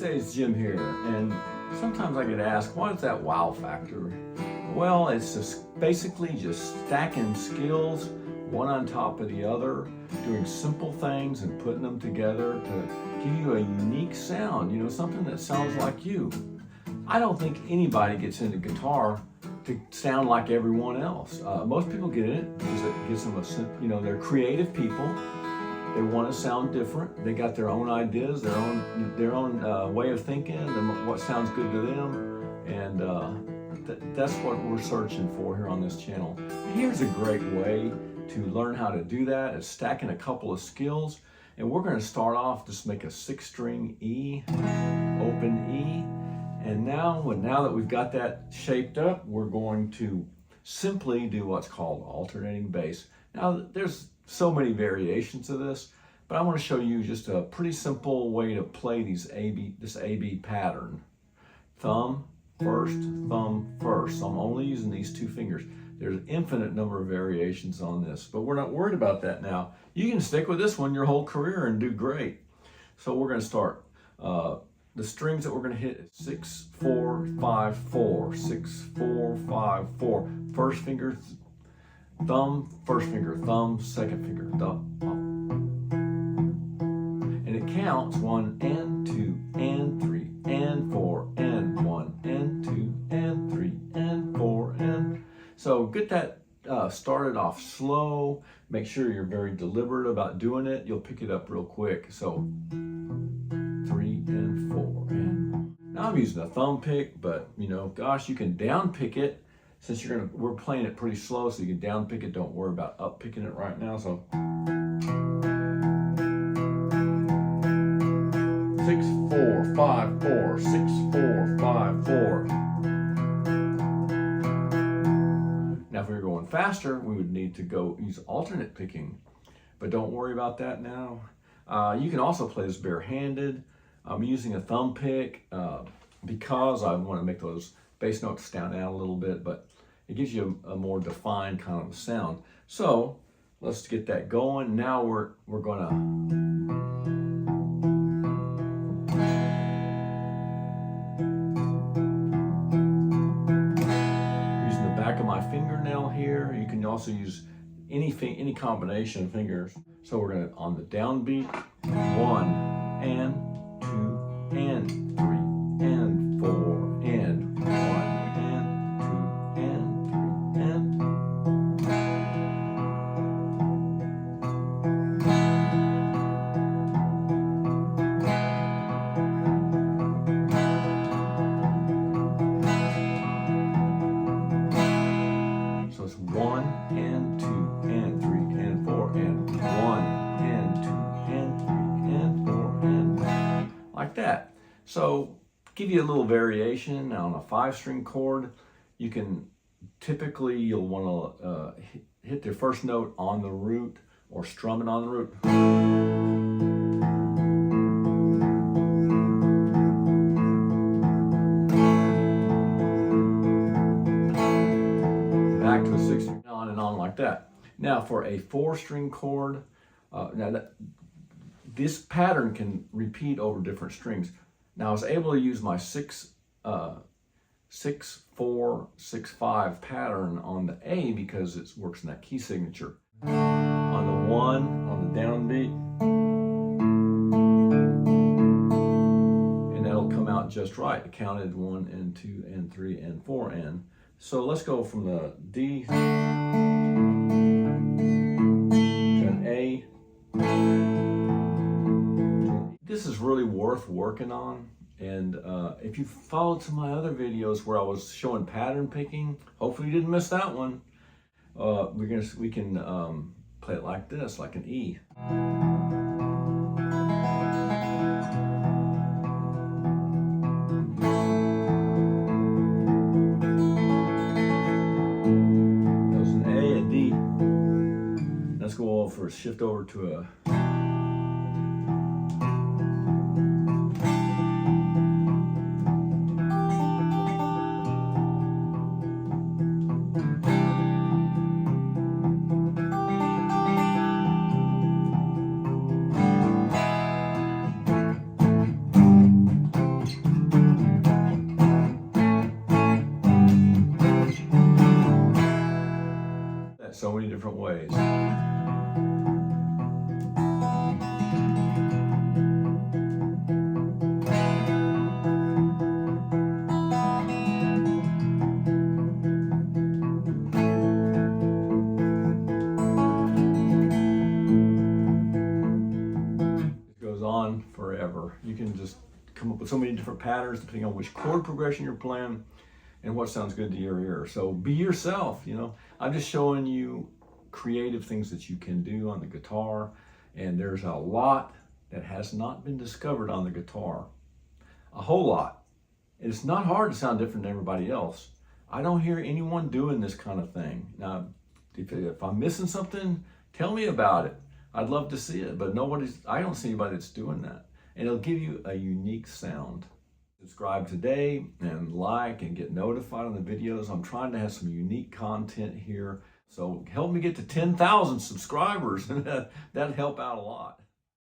Hey, it's Jim here, and sometimes I get asked, what is that wow factor? Well, it's just basically just stacking skills one on top of the other, doing simple things and putting them together to give you a unique sound, you know, something that sounds like you. I don't think anybody gets into guitar to sound like everyone else. Most people get in it because it gives them a, you know, they're creative people. They want to sound different. They got their own ideas, their own way of thinking, and what sounds good to them. And that's what we're searching for here on this channel. Here's a great way to learn how to do that. It's stacking a couple of skills. And we're going to start off, just make a 6-string E, open E. And now that we've got that shaped up, we're going to simply do what's called alternating bass. Now, there's so many variations of this, but I want to show you just a pretty simple way to play this A-B pattern. Thumb first, thumb first. So I'm only using these two fingers. There's an infinite number of variations on this, but we're not worried about that now. You can stick with this one your whole career and do great. So we're going to start. The strings that we're going to hit is 6, 4, 5, 4, 6, 4, 5, 4. First finger, thumb, first finger, thumb, second finger, thumb, and it counts 1 and 2 and 3 and 4 and 1 and 2 and 3 and 4 and. So get that started off slow. Make sure you're very deliberate about doing it. You'll pick it up real quick. So 3 and 4 and. Now I'm using a thumb pick, but you know, gosh, you can down pick it. Since we're playing it pretty slow, so you can down pick it. Don't worry about up picking it right now. So 6, 4, 5, 4, 6, 4, 5, 4. Now, if we were going faster, we would need to go use alternate picking, but don't worry about that now. You can also play this barehanded. I'm using a thumb pick because I want to make those bass notes stand out a little bit, but it gives you a more defined kind of sound. So let's get that going. Now we're gonna using the back of my fingernail here. You can also use any combination of fingers. So we're gonna, on the downbeat, 1 and 2 and 3 and 4 and 1 and 2 and 3 and. So it's 1 and 2 and 3 and 4 and 1 and 2 and 3 and 4 and like that. So give you a little variation on a 5-string chord. You can typically, you'll want to hit the first note on the root or strum it on the root. Back to a 6-string, on and on like that. Now for a 4-string chord, this pattern can repeat over different strings. Now I was able to use my 6, 6, 4, 6, 5 pattern on the A because it works in that key signature. On the 1, on the downbeat, and that'll come out just right. It counted 1 and 2 and 3 and 4 and. So let's go from the D to an A. This is really worth working on, and if you followed some of my other videos where I was showing pattern picking, hopefully you didn't miss that one. We can play it like this, like an E. That was an A, a D. Let's go over, shift over to a. so many different ways. It goes on forever. You can just come up with so many different patterns depending on which chord progression you're playing and what sounds good to your ear. So be yourself, you know. I'm just showing you creative things that you can do on the guitar, and there's a lot that has not been discovered on the guitar. A whole lot. And it's not hard to sound different than everybody else. I don't hear anyone doing this kind of thing. Now, if I'm missing something, tell me about it. I'd love to see it, but I don't see anybody that's doing that. And it'll give you a unique sound. Subscribe today and like and get notified on the videos. I'm trying to have some unique content here. So help me get to 10,000 subscribers. That'd help out a lot.